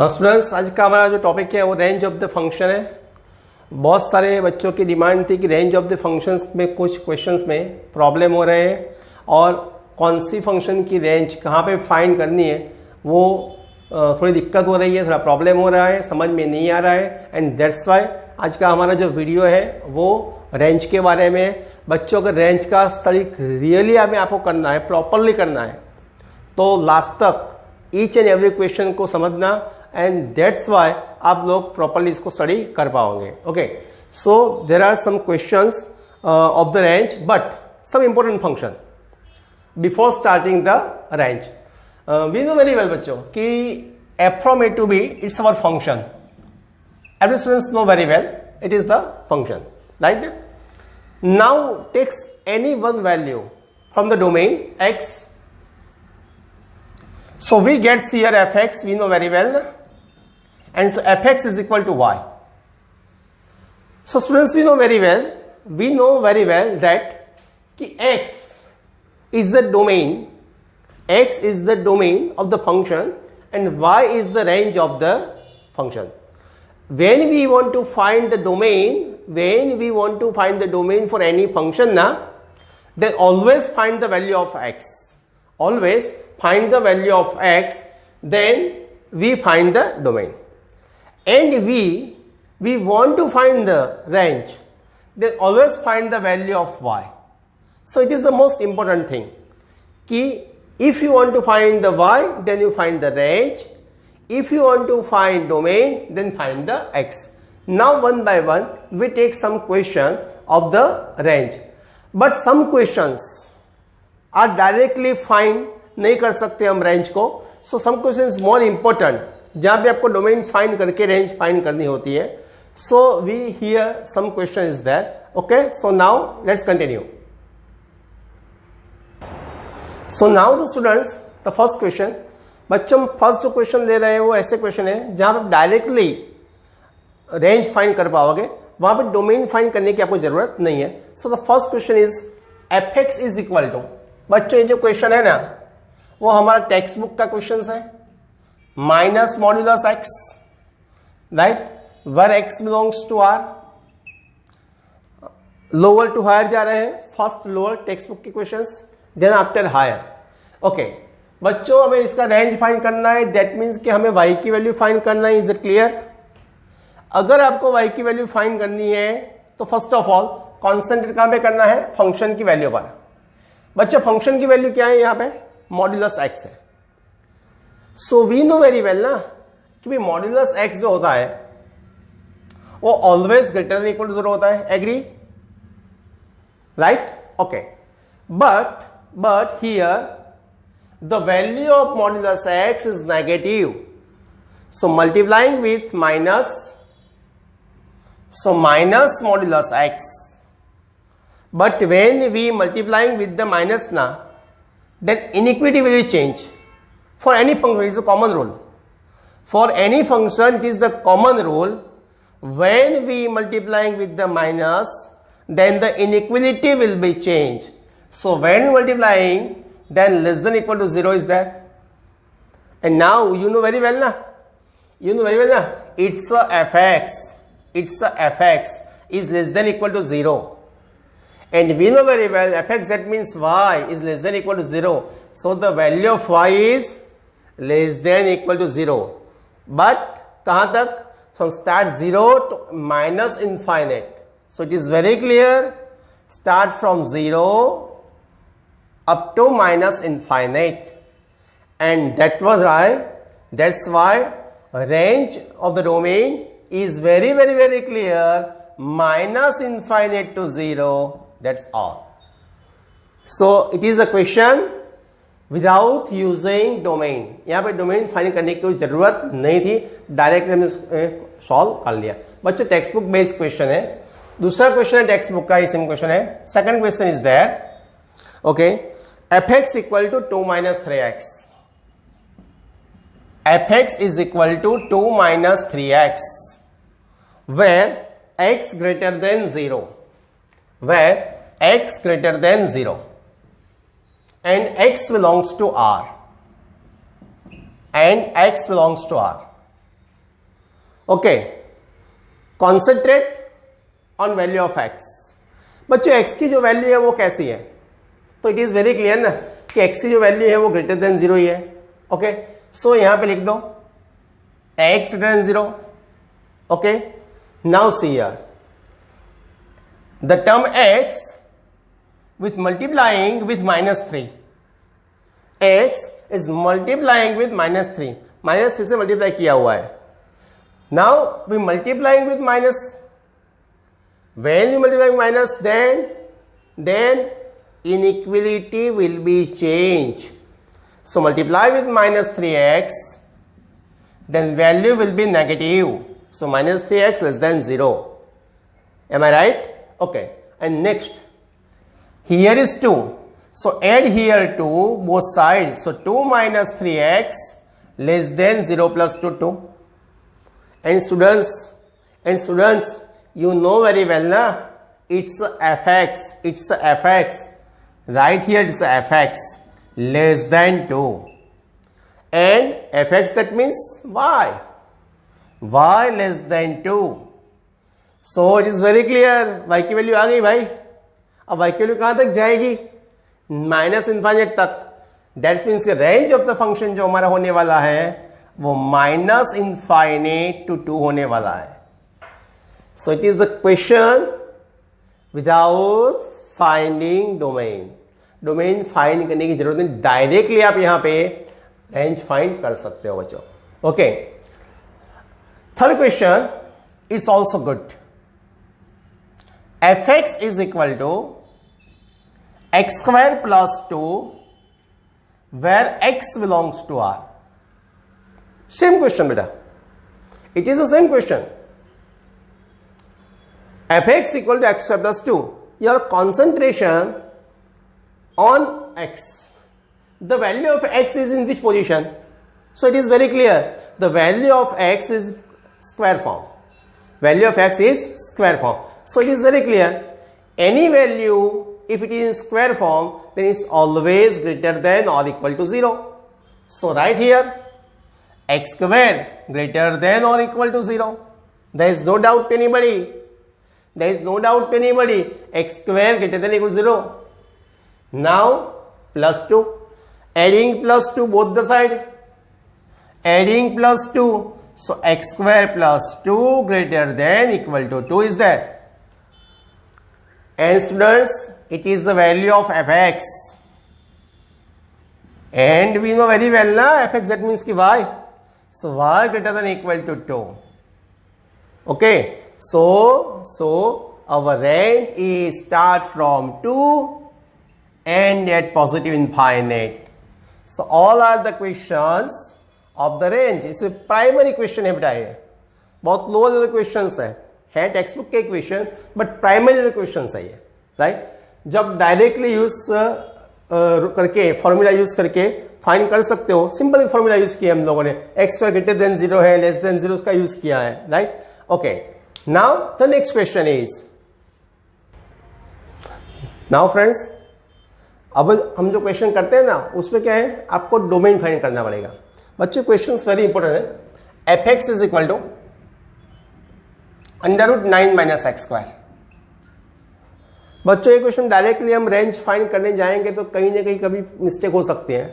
Students, आज का हमारा जो टॉपिक है वो रेंज ऑफ द फंक्शन है। बहुत सारे बच्चों की डिमांड थी कि रेंज ऑफ द फंक्शंस में कुछ क्वेश्चंस में प्रॉब्लम हो रहे हैं और कौन सी फंक्शन की रेंज कहाँ पे फाइंड करनी है वो थोड़ी दिक्कत हो रही है, थोड़ा प्रॉब्लम हो रहा है, समझ में नहीं आ रहा है। एंड दैट्स वाई आज का हमारा जो वीडियो है वो रेंज के बारे में। बच्चों का रेंज का स्टडी रियली हमें आपको करना है, प्रॉपरली करना है, तो लास्ट तक ईच एंड एवरी क्वेश्चन को समझना, एंड दैट्स वाई आप लोग प्रॉपरली इसको स्टडी कर पाओगे। Okay, so there are some questions of the range but some important function before starting the range. We know very well बच्चों कि f from a to b it's our function. Every students know very well it is the function, right? Now takes any one value from the domain x. So we get here fx, we know very well, and so fx is equal to y. So students, we know very well that कि x is the domain, x is the domain of the function and y is the range of the function. When we want to find the domain, for any function then always find the value of x. Always find the value of x, then we find the domain. And we want to find the range, then always find the value of y. So it is the most important thing. Ki if you want to find the y, then you find the range. If you want to find domain, then find the x. Now one by one we take some question of the range, but some questions are directly find नहीं कर सकते हम range को. So some questions more important जहाँ पे आपको domain find करके range find करनी होती है. So we here some question is there. Okay, so now let's continue. So now the students, the first question, बच्चों फर्स्ट जो क्वेश्चन ले रहे हैं वो ऐसे क्वेश्चन है जहां आप डायरेक्टली रेंज फाइंड कर पाओगे, वहां पे डोमेन फाइंड करने की आपको जरूरत नहीं है. So the first question is fx is equal to. बच्चों ये जो क्वेश्चन है ना वो हमारा टेक्स्ट बुक का क्वेश्चन है, minus modulus x, right, where x belongs to r. Lower to higher जा रहे हैं, फर्स्ट लोअर टेक्स्ट बुक के question, then after higher. Okay बच्चों, हमें इसका रेंज फाइंड करना है. दैट मीन्स कि हमें y की वैल्यू फाइंड करना है. Is it clear? अगर आपको y की वैल्यू फाइंड करनी है तो फर्स्ट ऑफ ऑल कॉन्सेंट्रेट कहां पे करना है? फंक्शन की वैल्यू पर. बच्चों फंक्शन की वैल्यू क्या है? यहां पे मॉड्यूलस x है. So we know very well ना कि भाई मॉड्यूलस x जो होता है वो always greater than equal to 0 होता है. Agree? Right? Okay, but here the value of modulus x is negative, so multiplying with minus, so minus modulus x. But when we multiplying with the minus then inequality will change. For any function it is a common rule. For any function it is the common rule, when we multiplying with the minus then the inequality will be changed. So when multiplying then less than equal to 0 is there. And now you know very well na, it's a fx is less than equal to 0, and we know very well fx, that means y is less than equal to 0. So the value of y is less than equal to 0. But kahan tak? From start 0 to minus infinite. So it is very clear, start from 0 up to minus infinite, and that's why range of the domain is very clear, minus infinite to 0. That's all. So it is a question without using domain. यहाँ पे domain find करने की कोई जरूरत नहीं थी, direct हमने solve कर लिया. बच्चों टेक्स्ट बुक बेस्ड क्वेश्चन है. दूसरा क्वेश्चन है टेक्स्ट बुक का ही सेम क्वेश्चन है. Second question is there. Okay, fx equal to 2 minus 3x. fx is equal to 2 minus 3x where x greater than 0, and x belongs to r, okay, concentrate on value of x. बच्चों x की जो value है वो कैसी है, तो it is very clear ना कि एक्स की जो वैल्यू है वो ग्रेटर देन 0 ही है। ओके, सो यहां पे लिख दो x greater than 0। Okay, now see here the term x with multiplying with -3, x is multiplying with -3, -3 से मल्टीप्लाई किया हुआ है। now we multiplying with minus, when you multiply with minus then inequality will be changed, so multiply with -3x, then value will be negative, so -3x less than 0. Am I right? Okay, and next here is 2, so add here 2 both sides, so 2 minus 3x less than 0 plus 2 and students you know very well na, it's fx, right here it's fx less than 2 and fx, that means y less than 2, so it is very clear y की value आ गई भाई। अब y की value कहां तक जाएगी, minus infinite तक, that means के रेंज ऑफ द फंक्शन जो हमारा होने वाला है वो माइनस इन्फाइनेट टू 2 होने वाला है। So it is the question without finding domain, domain find करने की जरूरत नहीं, डायरेक्टली आप यहां पे रेंज फाइंड कर सकते हो बच्चों। Okay, third question is also good. fx is equal to x square plus 2 where x belongs to R. Same question beta, it is the same question. fx equal to x square plus 2, your concentration on x, the value of x is in which position, so it is very clear the value of x is square form, value of x is square form, so it is very clear any value if it is in square form then it's always greater than or equal to 0, so right here x square greater than or equal to 0, there is no doubt to anybody, there is no doubt to anybody, x square greater than or equal to 0. Now plus 2, adding plus 2 both the side, adding plus 2, so x square plus 2 greater than equal to 2 is there, and students it is the value of fx, and we know very well na fx, that means ki y, so y greater than equal to 2. Okay, so our range is start from 2 and at positive infinite, so all are the questions of the range. इसे primary question है बेटा, ये बहुत lower level question है text book के question but primary level question है ये, right. जब डायरेक्टली यूज करके फॉर्मूला यूज करके फाइंड कर सकते हो, सिंपल फॉर्मूला यूज किया हम लोगों ने, एक्स स्क्वायर ग्रेटर देन 0 है, लेस देन 0 का यूज किया है, right. Okay, now the next question is, now friends अब हम जो क्वेश्चन करते हैं ना उसमें क्या है, आपको डोमेन फाइंड करना पड़ेगा। बच्चों क्वेश्चन वेरी इंपॉर्टेंट है। F X is equal to √9 minus X square. बच्चों ये क्वेश्चन डायरेक्टली हम रेंज फाइंड करने जाएंगे तो कहीं ना कहीं कभी मिस्टेक हो सकती है,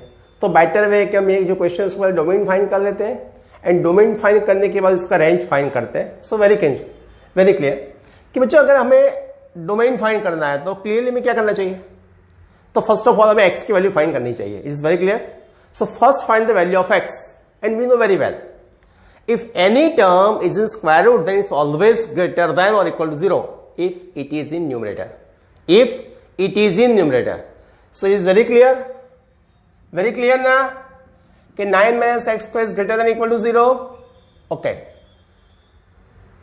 तो बेटर वे कि हम ये जो क्वेश्चन उसके डोमेन फाइंड कर लेते हैं एंड डोमेन फाइंड करने के बाद इसका रेंज फाइंड करते हैं। सो वेरी क्लियर कि बच्चों अगर हमें डोमेन फाइंड करना है तो क्लियरली हमें क्या करना चाहिए, तो फर्स्ट ऑफ ऑल हमें एक्स की वैल्यू फाइंड करनी चाहिए। It is very clear. So first find the value of x, and we know very well if any term is in square root then it's always greater than or equal to 0 if it is in numerator, if it is in numerator. So it is very clear na कि 9 minus x square is greater than or equal to 0. Okay,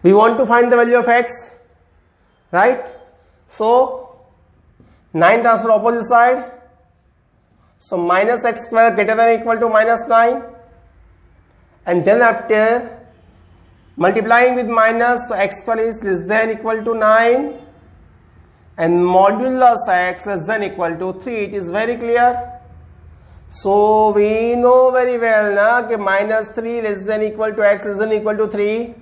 we want to find the value of x, right? So 9 transfer opposite side, so minus x square greater than or equal to -9, and then after multiplying with minus, so x square is less than equal to 9 and modulus x less than equal to 3. It is very clear. So we know very well na कि -3 less than equal to x less than equal to 3.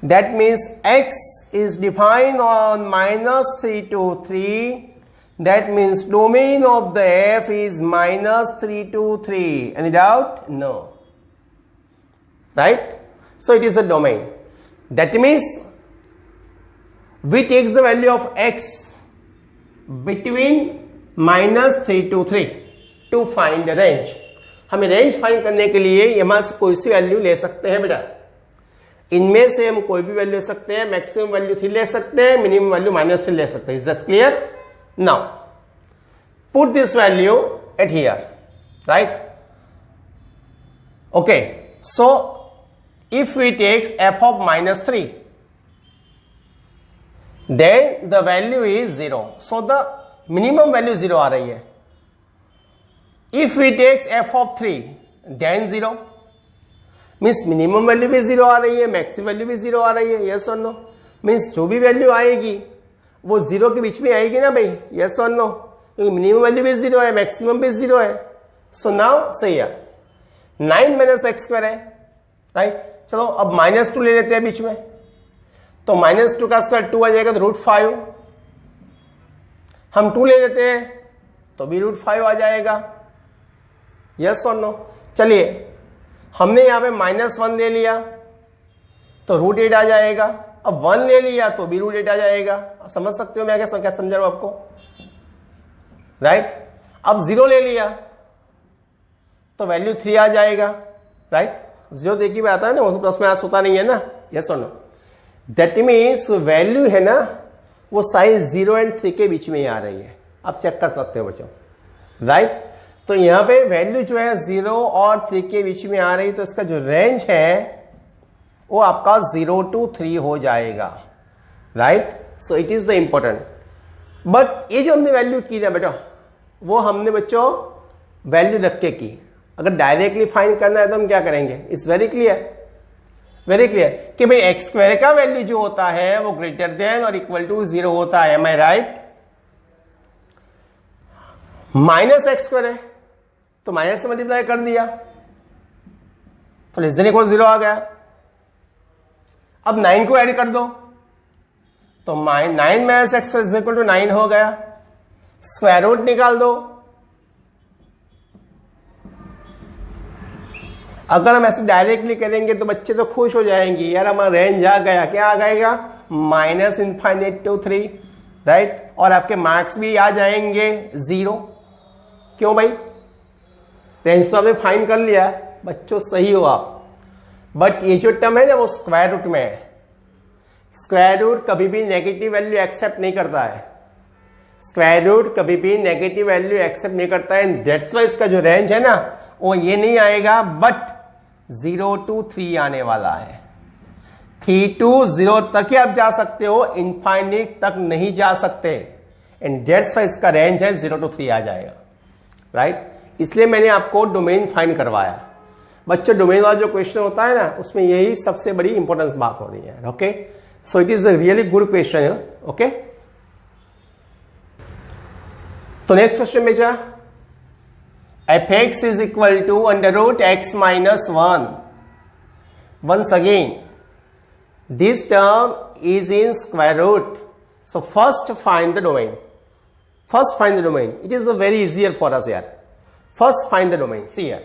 That means x is defined on -3 to 3. That means domain of the f is -3 to 3. Any doubt? No. Right? So it is the domain. That means we take the value of x between -3 to 3 to find the range. हमें range find करने के लिए यहां से कोई सी value ले सकते हैं बेटा, इनमें से हम कोई भी वैल्यू ले सकते हैं, मैक्सिमम वैल्यू 3 ले सकते हैं, मिनिमम वैल्यू -3 ले सकते हैं. Is that clear? Now put this value at here, right? Okay, so if we takes f of -3, then the value is 0. So the minimum value 0 आ रही है. If we takes f of 3, then 0. Means minimum value भी 0 आ रही है, maximum value भी 0 आ रही है. Yes और no? Means जो भी वैल्यू आएगी वो 0 के बीच में आएगी ना भाई. यस और नो? क्योंकि मिनिमम वैल्यू भी 0 है, मैक्सिमम भी 0 है. सो नाउ सही है, 9 - x² है, राइट? चलो अब -2 ले लेते हैं बीच में, तो -2 का स्क्वायर 2 आ जाएगा, तो √5. हम 2 ले लेते हैं तो भी √5 आ जाएगा. यस और नो? चलिए हमने यहां पे -1 ले लिया तो √8 आ जाएगा. अब 1 ले लिया तो भी √8 आ जाएगा. आप समझ सकते हो मैं क्या समझा रहा हूं आपको, राइट? अब 0 ले लिया तो वैल्यू 3 आ जाएगा, राइट? 0 देखिए में आता है ना, वो प्लस में आस होता नहीं है ना. यस और नो? दैट मीन्स वैल्यू है ना वो साइज 0 और 3 के बीच में ही आ रही है. आप चेक कर सकते हो बच्चों, राइट? तो यहां पे वैल्यू जो है 0 और 3 के बीच में आ रही, तो इसका जो रेंज है वो आपका 0 to 3 हो जाएगा, right? So it is the important. But ये जो हमने वैल्यू की ना बेटा, वो हमने बच्चों वैल्यू रख के की. अगर डायरेक्टली फाइंड करना है तो हम क्या करेंगे? It's very clear, very clear कि भाई x² का वैल्यू जो होता है वो ग्रेटर देन और इक्वल टू 0 होता है. एम आई राइट? -x² है तो माइनस से मल्टीप्लाई कर दिया तो लेस देन इक्वल 0 आ गया. अब 9 को ऐड कर दो तो 9 - x इज इक्वल टू 9 हो गया. स्क्वायर रूट निकाल दो. अगर हम ऐसे डायरेक्टली करेंगे तो बच्चे तो खुश हो जाएंगे, यार हमारा रेंज आ गया. क्या आ जाएगा? -∞ to 3, राइट? और आपके मार्क्स भी आ जाएंगे 0. क्यों भाई? रेंज तो आपने फाइंड कर लिया बच्चों, सही हो आप. बट ये जो टर्म है ना वो स्क्वायर रूट में है. स्क्वायर रूट कभी भी नेगेटिव वैल्यू एक्सेप्ट नहीं करता है. स्क्वायर रूट कभी भी नेगेटिव वैल्यू एक्सेप्ट नहीं करता है. दैट्स व्हाई इसका जो रेंज है ना वो ये नहीं आएगा, बट 0 to 3 आने वाला है. 3 to 0 तक ही आप जा सकते हो, इनफाइनिट तक नहीं जा सकते. एंड दैट्स व्हाई इसका रेंज है 0 to 3 आ जाएगा, राइट? इसलिए मैंने आपको डोमेन फाइंड करवाया. बच्चों डोमेन वाला जो क्वेश्चन होता है ना उसमें यही सबसे बड़ी इंपॉर्टेंस बात होती है. Okay, so it is a really good question. Okay, तो नेक्स्ट क्वेश्चन में जा f(x) is equal to √x minus 1. Once again, this term is in square root. So first find the domain. First find the domain. It is very easier for us here. First find the domain. See here.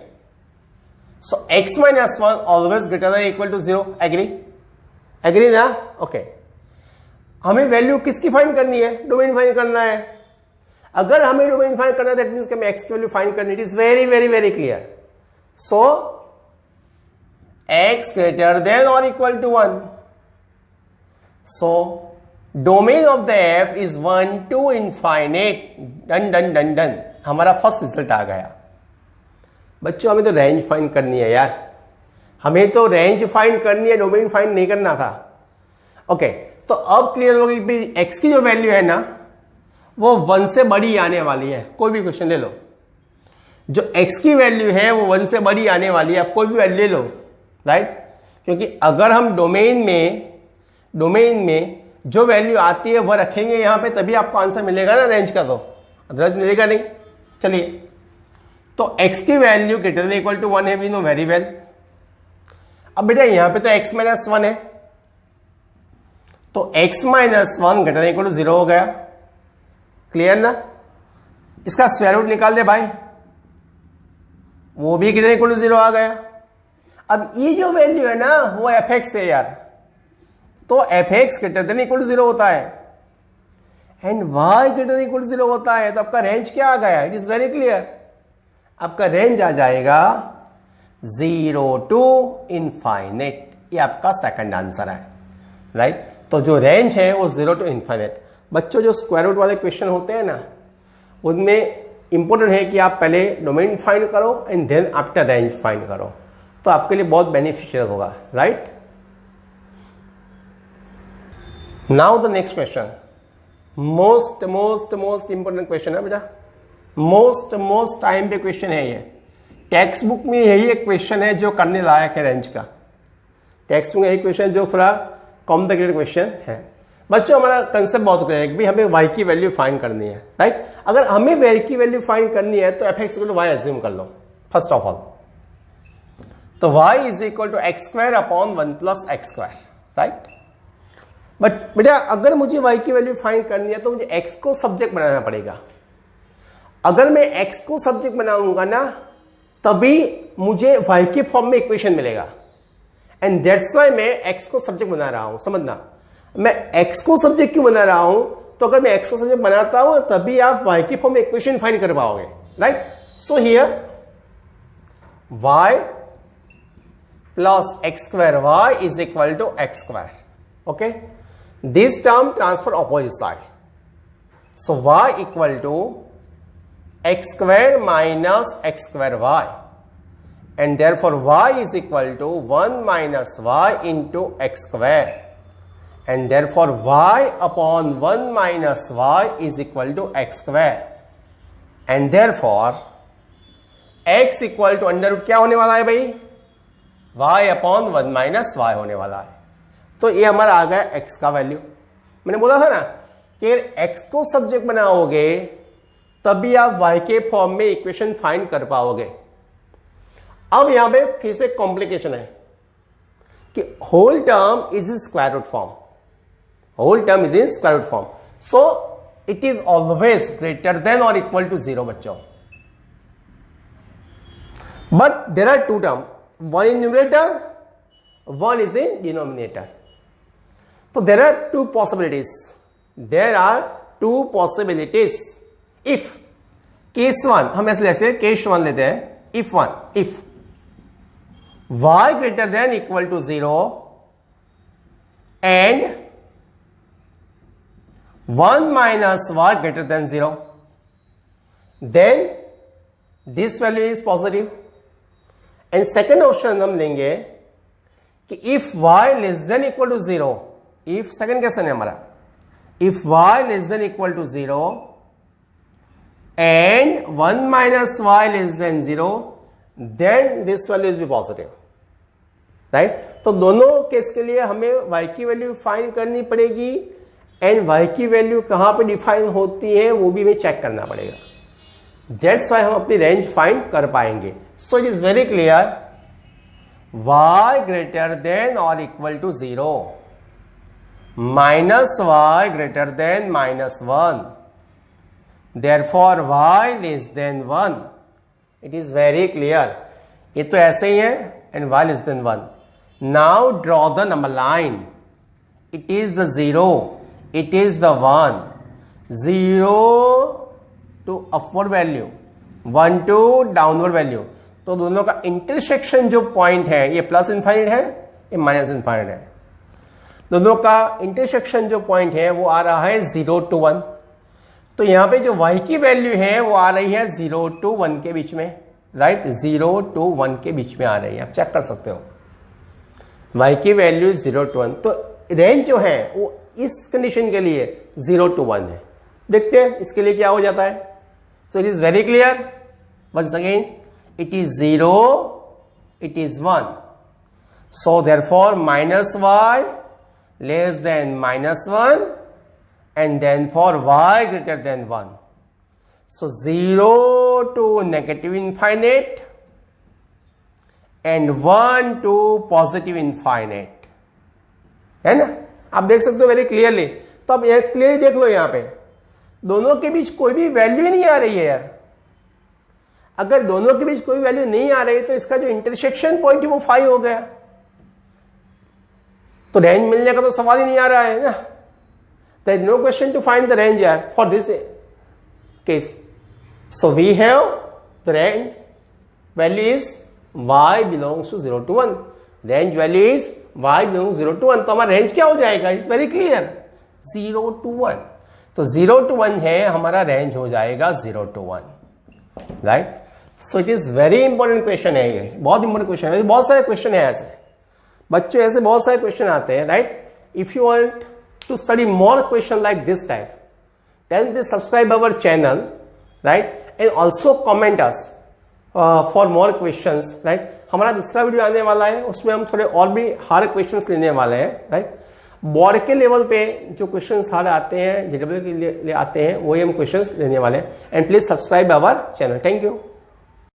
So x minus 1 always greater than or equal to 0. Agree? Agree ना? Okay. हमें value किसकी find करनी है? Domain find करना है. अगर हमें domain find करना है दैट मीन्स कि हमें x की वैल्यू फाइंड करनी. It is very very very clear. So x greater than और equal to 1. So domain of the f is 1 to infinite. Done done done done. हमारा first result आ गया. बच्चों हमें तो रेंज फाइंड करनी है यार, हमें तो रेंज फाइंड करनी है, डोमेन फाइंड नहीं करना था. ओके, तो अब क्लियर होगी कि x की जो वैल्यू है ना वो 1 से बड़ी आने वाली है. कोई भी क्वेश्चन ले लो, जो x की वैल्यू है वो 1 से बड़ी आने वाली है. आप कोई भी वैल्यू ले लो, राइट? क्योंकि अगर हम डोमेन में जो वैल्यू आती है वह रखेंगे यहां पे, तभी आपको आंसर मिलेगा ना रेंज का, तो अदरवाइज मिलेगा नहीं. चलिए, तो x की value greater than equal to 1 है, वी नो वेरी वेल. अब बेटा यहां पे तो x - 1 है, तो x minus one greater than equal to 0 हो गया। क्लियर ना? इसका स्क्वायर रूट निकाल दे भाई, वो भी ग्रेटर देन इक्वल टू 0 आ गया। अब ये जो वैल्यू है ना वो fx है यार, तो fx greater than equal to 0 होता है and y greater than equal to 0 होता है। तो आपका रेंज क्या आ गया? इट इज वेरी क्लियर, आपका रेंज आ जाएगा 0 टू इनफाइनेट। ये आपका सेकंड आंसर है, राइट। तो जो रेंज है वो 0 टू इनफाइनेट। बच्चों जो स्क्वायर रूट वाले क्वेश्चन होते हैं ना, उनमें इंपॉर्टेंट है कि आप पहले डोमेन फाइंड करो and then after range find करो, तो आपके लिए बहुत बेनिफिशियल होगा, right. Now the next question, most most most important question है बेटा, मोस्ट टाइम पे क्वेश्चन है ये। टेक्स्ट बुक में यही एक क्वेश्चन है जो करने लायक है रेंज का। टेक्स्ट बुक में यही क्वेश्चन जो थोड़ा कॉम्प्लिकेटेड क्वेश्चन है। बच्चों हमारा कंसेप्ट बहुत क्लियर है कि भाई हमें y की वैल्यू फाइंड करनी है, राइट। अगर हमें y की वैल्यू फाइंड करनी है तो fx equal to y assume कर लो फर्स्ट ऑफ ऑल। तो y is equal to X square upon 1 plus X square, right. But बेटा अगर मुझे y की वैल्यू फाइंड करनी है तो मुझे x को सब्जेक्ट बनाना पड़ेगा। अगर मैं x को सब्जेक्ट बनाऊंगा ना तभी मुझे y के फॉर्म में इक्वेशन मिलेगा, एंड दैट्स व्हाई मैं x को सब्जेक्ट बना रहा हूं। समझना, मैं x को सब्जेक्ट क्यों बना रहा हूं? तो अगर मैं x को सब्जेक्ट बनाता हूं तभी आप y के फॉर्म में इक्वेशन फाइंड कर पाओगे, right. So here y plus X square y is equal to X square, okay. This term transfer opposite side, so y equal to X square minus X square y, and therefore y is equal to 1 minus y into x square, and therefore y upon 1 minus y is equal to x square, and therefore x equal to under root क्या होने वाला है भाई? y upon 1 minus y होने वाला है। तो ये हमारा आ गया x का वैल्यू। मैंने बोला था ना कि अगर x को सब्जेक्ट बनाओगे तभी आप y के फॉर्म में इक्वेशन फाइंड कर पाओगे। अब यहां पे फिर से कॉम्प्लिकेशन है कि whole term is in square root form, whole term is in square root form, so it is always greater than और इक्वल टू 0 बच्चों। But there are two term, one in numerator, one is in denominator. तो there are two possibilities, there are two possibilities. If case one, हम ऐसे लेते हैं, case one लेते हैं, if y greater than equal to 0 and 1 minus y greater than 0, then this value is positive. And second option हम लेंगे कि if y less than equal to 0, if second question है हमारा, if y less than equal to 0 and 1 minus y less than 0, then this value will be positive, right. तो दोनों case के लिए हमें y की वैल्यू फाइंड करनी पड़ेगी एंड y की वैल्यू कहां पे डिफाइन होती है वो भी हमें चेक करना पड़ेगा। दैट्स व्हाई हम अपनी रेंज फाइंड कर पाएंगे। So it is very clear, y greater than और equal to 0 minus y greater than minus 1, therefore y less than 1। It is very clear, ये तो ऐसे ही है and y less than 1। Now draw the number line, it is the 0, it is the 1, 0 to upward value, 1 to downward value. तो दोनों का intersection जो point है, ये प्लस इनफाइनाइट है, ये माइनस इनफाइनाइट है। दोनों का इंटरसेक्शन जो पॉइंट है वो आ रहा है 0 to 1। तो यहां पे जो y की वैल्यू है वो आ रही है 0 to 1 के बीच में, राइट। 0 to 1 के बीच में आ रही है, आप चेक कर सकते हो। y की वैल्यू 0 to 1, तो रेंज जो है वो इस कंडीशन के लिए 0 to 1 है। देखते हैं इसके लिए क्या हो जाता है। So it is very clear, once again it is 0, it is 1, so therefore minus y less than minus 1 and then for y greater than 1. So 0 to negative infinite and 1 to positive infinite, है ना। आप देख सकते हो very clearly. तो अब ये clearly देख लो, यहाँ पे दोनों के बीच कोई भी वैल्यू ही नहीं आ रही है यार। अगर दोनों के बीच कोई वैल्यू नहीं आ रही तो इसका जो इंटरसेक्शन पॉइंट है वो 5 हो गया, तो रेंज मिलने का तो सवाल ही नहीं आ रहा है ना। There is no question to find the range यार for this case. So we have the range value is y belongs to 0 to 1। Range value is y belongs 0 to 1। तो हमारा रेंज क्या हो जाएगा, इट्स वेरी क्लियर, 0 to 1। तो 0 to 1 है हमारा range हो जाएगा 0 to 1, right. So it is very important question है, ये बहुत इंपॉर्टेंट क्वेश्चन है। बहुत सारे क्वेश्चन है ऐसे, बच्चों ऐसे बहुत सारे क्वेश्चन आते हैं, right. If you want to study more question like this type, then please subscribe our channel, right, and also comment us for more questions, right. हमारा दूसरा वीडियो आने वाला है, उसमें हम थोड़े और भी हार्ड क्वेश्चंस लेने वाले हैं, राइट। बोर्ड के लेवल पे जो क्वेश्चंस हार्ड आते हैं, जेडब्ल्यू के लिए आते हैं, वही हम क्वेश्चंस लेने वाले हैं। And please subscribe our channel. Thank you.